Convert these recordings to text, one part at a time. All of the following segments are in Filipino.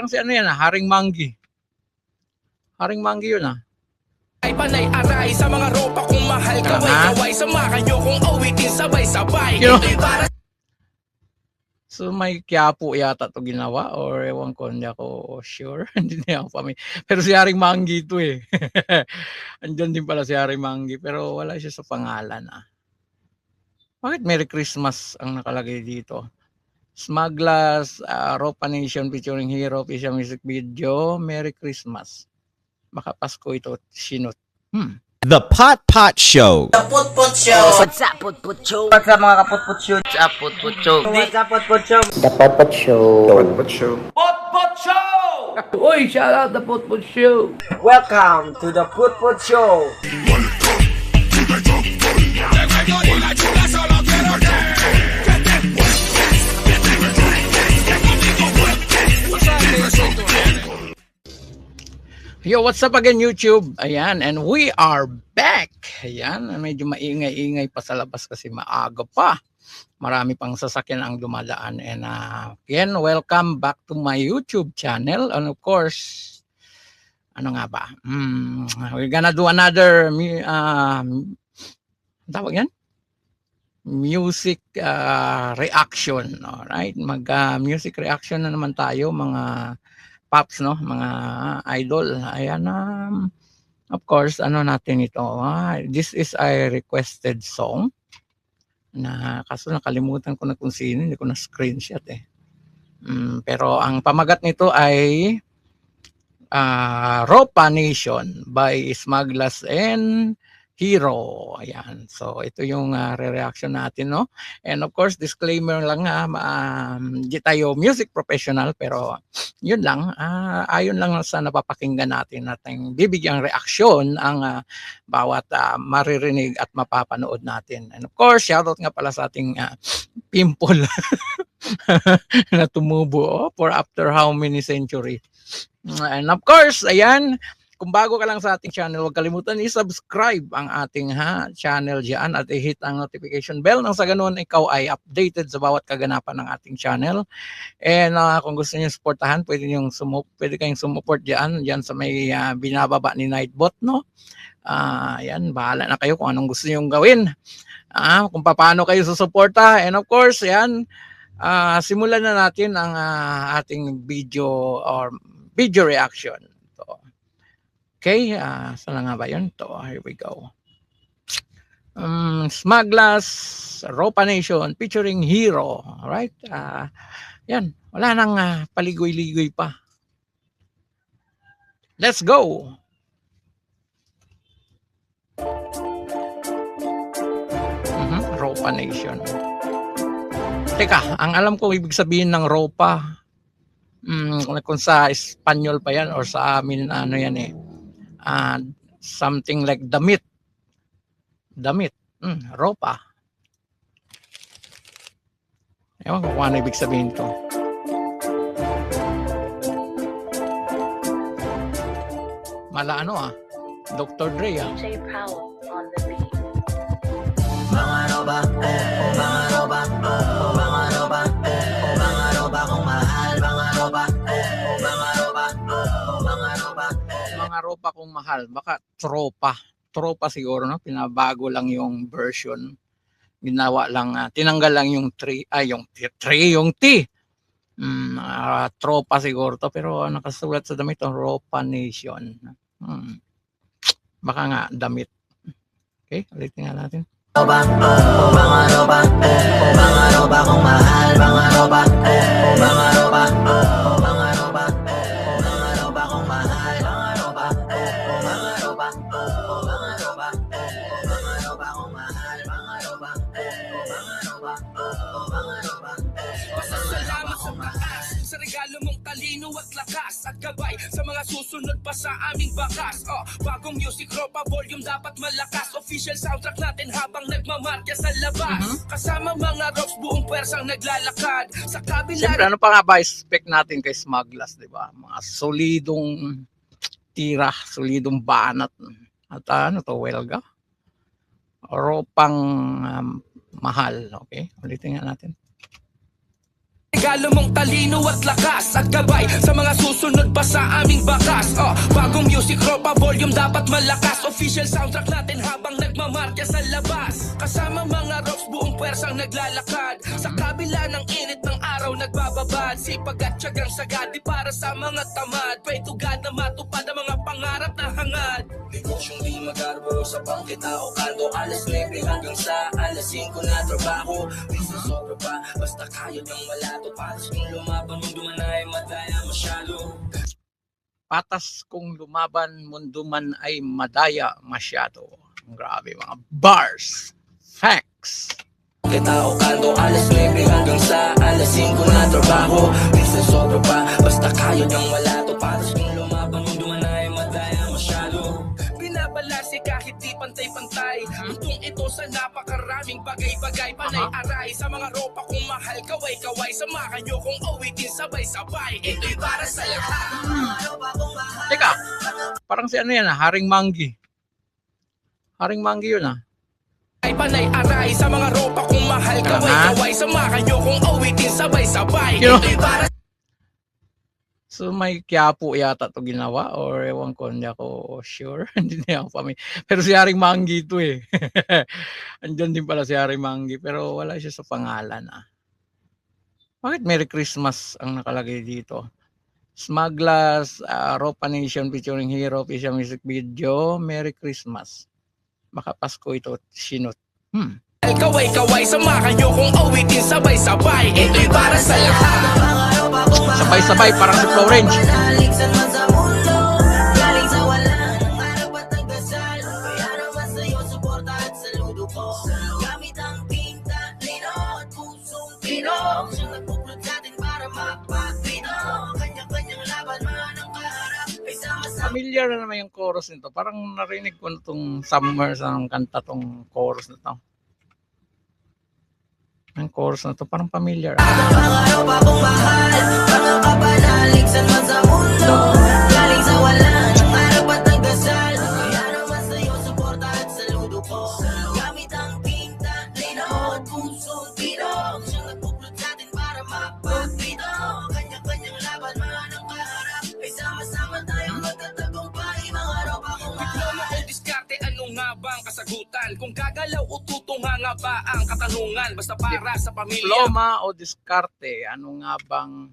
Parang si ano yan, Haring Manggi. Haring Manggi yun, Ay panay aray sa mga ropa kung mahal kaway-kaway. Samahan nyo kung awitin sabay-sabay. You know? Ito'y para So may Quiapo yata to ginawa or ewan ko, hindi ako sure. Hindi na ako pero si Haring Manggi ito eh. Andyan din pala si Haring Manggi pero wala siya sa pangalan. Bakit Merry Christmas ang nakalagay dito? Smugglers, Ropa Nation featuring Hero, official music video, Merry Christmas. Baka Pasko ito, sinot. The Pot Pot Show. The Put Show. What's up, Put Show? What's up mga kaput-put show? What's up, Put Show? What's up, Put Show? The Pot Show. Pot Show! Uy, shout out the Put Show. Welcome to the Put Show. Yo, what's up again YouTube? Ayan, and we are back. Ayan, medyo maingay-ingay pa sa labas kasi maaga pa. Marami pang sasakyan ang dumadaan. And again, welcome back to my YouTube channel. And of course, ano nga ba? We're gonna do another tawag yan? Music reaction. Alright? Music reaction na naman tayo, mga pops, no? Mga idol. Ayan, of course, ano natin ito? This is a requested song na kaso nakalimutan ko na kung sino, hindi ko na screenshot eh. Pero ang pamagat nito ay Ropa Nation by Smugglers and Hero. Ayan. So ito yung re-reaction natin, no? And of course, disclaimer lang, di tayo music professional pero yun lang, ayon lang sa napapakinggan natin nating bibigyang reaksyon ang bawat maririnig at mapapanood natin. And of course, shoutout nga pala sa ating pimple na tumubo for after how many century. And of course, ayan, kung bago ka lang sa ating channel, huwag kalimutan i-subscribe ang ating channel dyan at i-hit ang notification bell nang sa ganun ikaw ay updated sa bawat kaganapan ng ating channel. And kung gusto niyo suportahan, pwede kayong sumuport dyan sa may binababa ni Nightbot, no? Yan, bahala na kayo kung anong gusto niyo gawin. Kung paano kayo susuporta. And of course, yan, simulan na natin ang ating video or video reaction. Okay, saan nga ba yun? Here we go. Smugglers, Ropa Nation, featuring Hero. Alright? Yan, wala nang paligoy-ligoy pa. Let's go! Ropa Nation. Teka, ang alam ko ibig sabihin ng Ropa, kung sa Espanyol pa yan or sa amin, ano yan eh, something like damit, ropa. Ewan ko kung ano ibig sabihin to. Mala ano Dr. Dre DJ Powell on the beat. Mga roba, mga roba, mga roba, mga roba kung mahal, mga roba, mga roba, mga roba. Mga ropa kung mahal, baka tropa siguro, no? Pinabago lang yung version, ginawa lang, tinanggal lang yung yung T. Tropa siguro to, pero nakasulat sa damit Ropa Nation. Baka nga damit. Okay, ulitin nga natin. Roba, mga roba, mga roba kung mahal, mga roba, mga roba, mga roba, mga roba kung mahal, mga roba, mga roba, mga roba, mga roba kung mahal, mga roba, mga roba, mga roba. Pasasalamat sa taas sa regalo mong talino at lakas at gabay sa mga susunod pa sa aming bakas. Bagong music, Ropa volume dapat malakas. Official soundtrack natin habang nagmamarka sa labas. Kasama mga rocks, buong pwersang naglalakad sa kabila. Siyempre, ano pa nga ba expect natin kay Smugglers, di ba? Mga solidong tira, solidong banat. At ano to, welga? Ropang mahal. Okay, ulitin nga natin. Regalo mong talino at lakas at gabay sa mga susunod pa sa aming bakas. Bagong music, ropa, volume dapat malakas. Official soundtrack natin habang nagmamarka sa labas. Kasama mga rocks, buong pwersang naglalakad. Sa kabila ng init ng araw nagbababad. Sipag at tiyagang sagad, di para sa mga tamad. Pray to God na matupad ang mga pangarap na hangad. Negosyong di magarbo sa pangkita o kanto. Alas 9 hanggang sa alas 5 na trabaho. Bisa sobra pa, basta kayod ng wala. Patas kung lumaban, mundo man ay madaya masyado. Patas kung lumaban, mundo man ay madaya masyado. Grabe mga bars. Facts. Kita o kanto, alas 9 hanggang sa alas 5 na trabaho. Minsan sobra pa, basta kayod ng wala to. Patas kung lumaban, mundo man ay madaya masyado. Binabalasi kahit di pantay-pantay. Itong ito sa napakaraming bagay-bagay. Panay-aray sa mga ropa kung mahal, kaway-kaway. Samahan nyo kung awitin sabay-sabay. Ito'y para sa lahat. Teka, parang si ano yan Haring Manggi. Haring Manggi yun Ay panay-aray sa mga ropa kung mahal, kaway-kaway. Samahan nyo kung awitin sabay-sabay. Ito'y para So may Quiapo yata to ginawa or ewan ko, hindi ako sure. Hindi na ako familiar. Pero si Haring Manggi ito eh. Andyan din pala si Haring Manggi pero wala siya sa pangalan Bakit Merry Christmas ang nakalagay dito? Smaglas, Ropa Nation featuring Hero, official music video, Merry Christmas. Baka Pasko ito, sinot. kaway-kaway, samahan nyo kung awitin sabay-sabay. Ito'y para sa lahat. Sabay-sabay parang si Flow Range. Familiar na naman yung chorus nito. Parang narinig ko itong summer sa kanta tong chorus na to. Ang chorus na to parang familiar. Kasagutan kung gagalaw o tutunga nga ba ang katanungan basta para sa pamilya. Diploma o diskarte, ano nga bang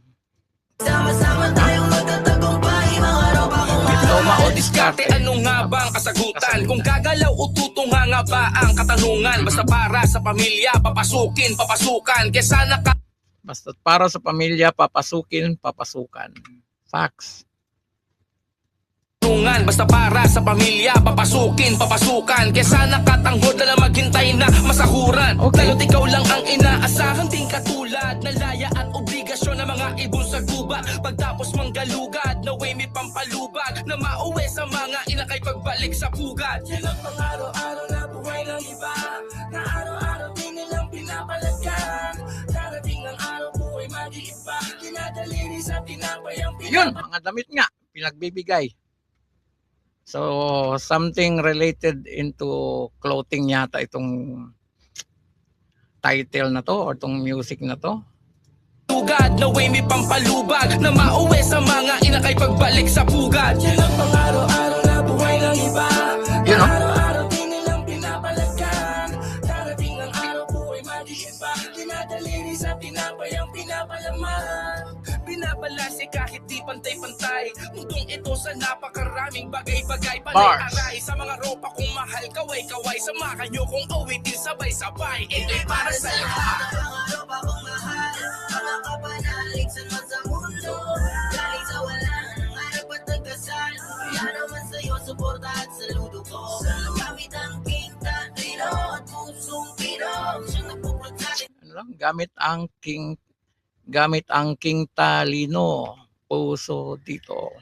Sama-sama tayong magtatagumpay, mga ropa kung diploma o diskarte? Ano nga ba ang kasagutan kung gagalaw o tutunga nga ba ang katanungan basta para sa pamilya, papasukan kesa naka Basta para sa pamilya, papasukan. Facts. Basta para sa pamilya, papasukan kesa nakatanghod na maghintay na masahuran. Okay. Lalo't ikaw lang ang inaasahan, ting katulad na laya at obligasyon ng mga ibon sa gubat. Pagtapos manggalugad, na way may pampalubag na mauwi sa mga inakay pagbalik sa pugad. Yan ang pang-araw-araw na buhay ng iba, na araw-araw din nilang pinapalagan. Darating ang araw buhay mag-iiba, dinadaliri sa tinapay ang Yun, mga damit nga, pinagbibigay. So, something related into clothing yata itong title na to or itong music na to. Pugad na way may pampalubag na mauwi sa mga inakay pagbalik sa pugad. Yan ang pang-araw-araw na buhay ng iba. Yun, no? Araw-araw din nilang pinapalagan. Darating ang araw buhay mag-iiba, dinadaliri sa tinapay ang pinapalaman. Binabalasi kahit di pantay-pantay. Mundong ito sa napakaraming bagay-bagay. Panay-aray sa mga ropa kung mahal, kaway-kaway. Samahan nyo kung awitin sabay-sabay. Ito'y para sa lahat. Mga ropa kung mahal, mga kapanalig sa mundo. Galing sa wala, nangarap at nagkasal. Kaya naman sa'yo, suporta at saludo ko. Gamit ang kinta, lino at pusong pino. Siyang nagpuprot sa atin. Ano lang, gamit ang king talino, puso dito.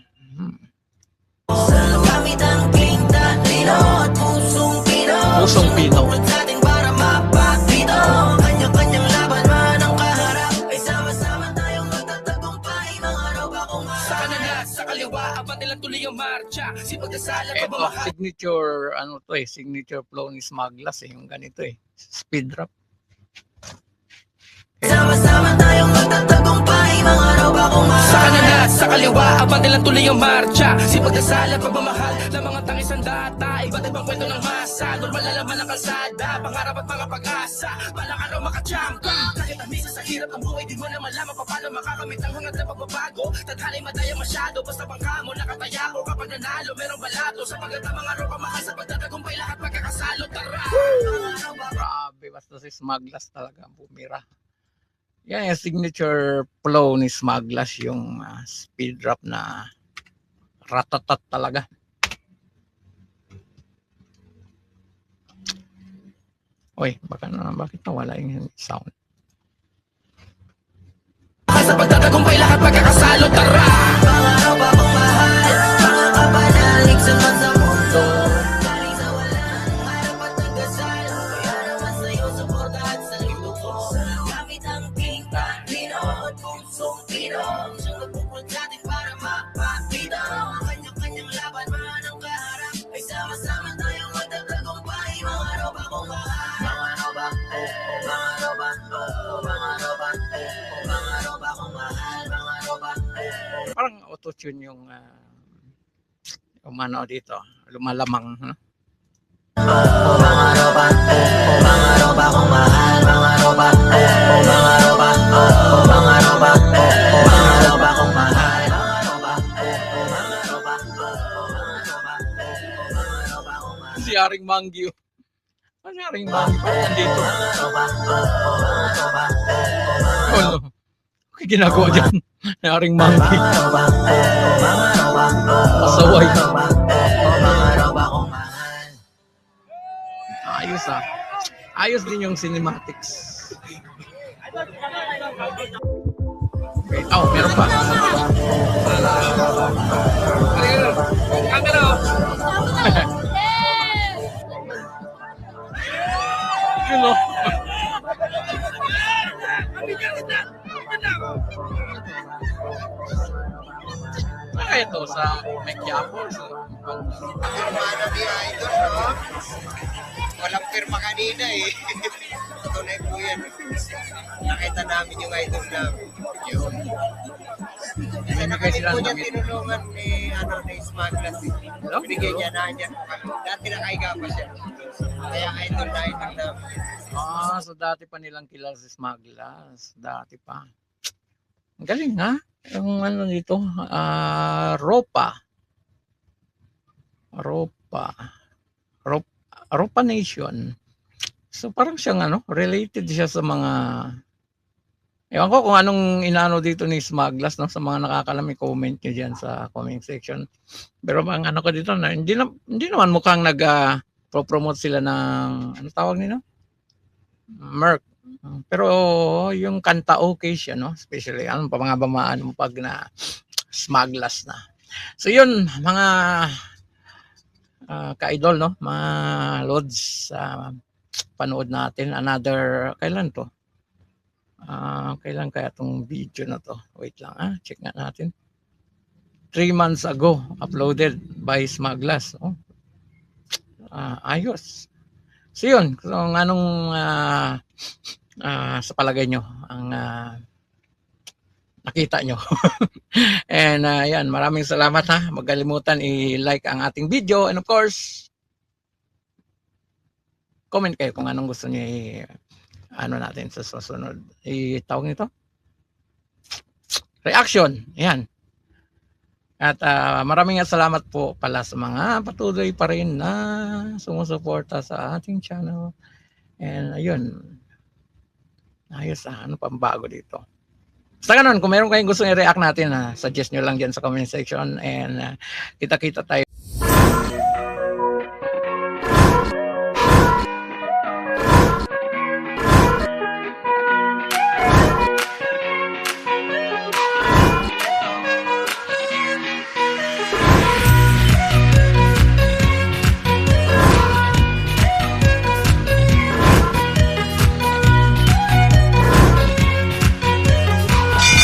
Gamit ang kinta, lino at pusong pino. Pusong pino. Sa atin para mapapito. Kanya-kanyang laban man ang kaharap. Ay sama-sama tayong magtatagumpay. Mga roba kung mahal. Sa kanan sa kaliwa, apat nilang tuloy ang marcha. Sipagdasal at Ito, pagmamahal. signature flow ni Smaglas yung ganito speed rap. Sama-sama tayong magtatagumpay, mga roba kong mahal. Sa kanan at sa kaliwa, abante lang tuloy ang marcha. Si pagdasal at pagmamahal ng mga tangis ang data. Iba't ibang kwento ng masa, normal na laman ng kalsada. Pangarap at mga pag-asa, balang araw makachampa. Kahit ang misa sa hirap ng buhay, di mo na malaman paano makakamit ang hangad na pagbabago. Tadhana'y madaya masyado, basta bangka mo nakataya ko. Kapag nanalo, merong balato. Sa pagkata mga roba mahal, sa pagtatagumpay lahat magkakasalo. Tara! Grabe, basta si Smaglas talaga bumira. Yan yung signature flow ni Smaglas, yung speed drop na ratatat talaga. Uy, bakit nawala yung sound? Sa pagtatagumpay lahat magkakasalo. Tara! Mga roba kong mahal, mga kapanalig sa sa mundo. Galing sa walang harap at nagdasal. Kaya naman sa'yo, suporta at saludo ko. Gamit ang tinta, lino at pusong pino. Siyang nagpupulot sa atin para mapapito. Kanya-kanyang laban, man ang kaharap. Ay sama-sama tayong magtatagumpay. Mga roba kong mahal. Mga roba, mga roba, mga roba, mga roba kong mahal. Mga roba, Parang auto-tune yung ano dito, lumalamang. No? mga roba, mga roba kong mahal. Mga roba, mga roba, mga roba, mga roba kong mahal. Mga roba, mga roba, mga roba, mga roba kong mahal. Si Haring Mangyo. Si Haring Mangyo parang nandito. Mga roba, mga roba, Ano? Okay, ginagawa dyan. Si Haring Mangyo. mga roba, mga roba, Pasaway. mga roba kong mahal. Ayos ah. Ayos din yung cinematics. Okay. Oh, meron pa. Camera. Yun o. Ito sa Mequiapo. Firmado ni Idol, no? Walang firma kanina eh. Tunay po yan. Nakita namin yung Idol namin. Yun. Kasi nakalit po niya tinulungan ni, ni Smaglas. Binigay niya na niya. Dati nakahiga pa siya. Kaya Idol na Idol namin. So dati pa nilang kilala si Smaglas. Dati pa. Ang galing ha? Yung ano dito, Ropa. Ropa Nation. So parang siyang related siya sa mga, ewan ko kung anong inano dito ni Smaglas, no? Sa mga nakakalam, comment nyo dyan sa comment section. Pero ang ko dito, na, hindi naman mukhang nag-promote sila ng, ano tawag nila? Merc. Pero yung kanta okay siya, no? Especially pamangabamaan mo pag na Smaglas na. So yun, mga ka-idol, no? Mga lods, panood natin another, kailan to? Kailan kaya tong video na to? Wait lang, check nga natin. 3 months ago, uploaded by Smaglas. Oh. Ayos. So yun, kung anong sa palagay nyo ang nakita nyo. And yan, maraming salamat ha. Magkalimutan i-like ang ating video, and of course comment kayo kung anong gusto nyo natin sa susunod. Tawag nito? Reaction. Yan. At maraming salamat po pala sa mga patuloy pa rin na sumusuporta sa ating channel. And ayun, ayos ano pang bago dito. Sa ganun, kung meron kayong gusto i-react natin, suggest nyo lang dyan sa comment section, and kita-kita tayo.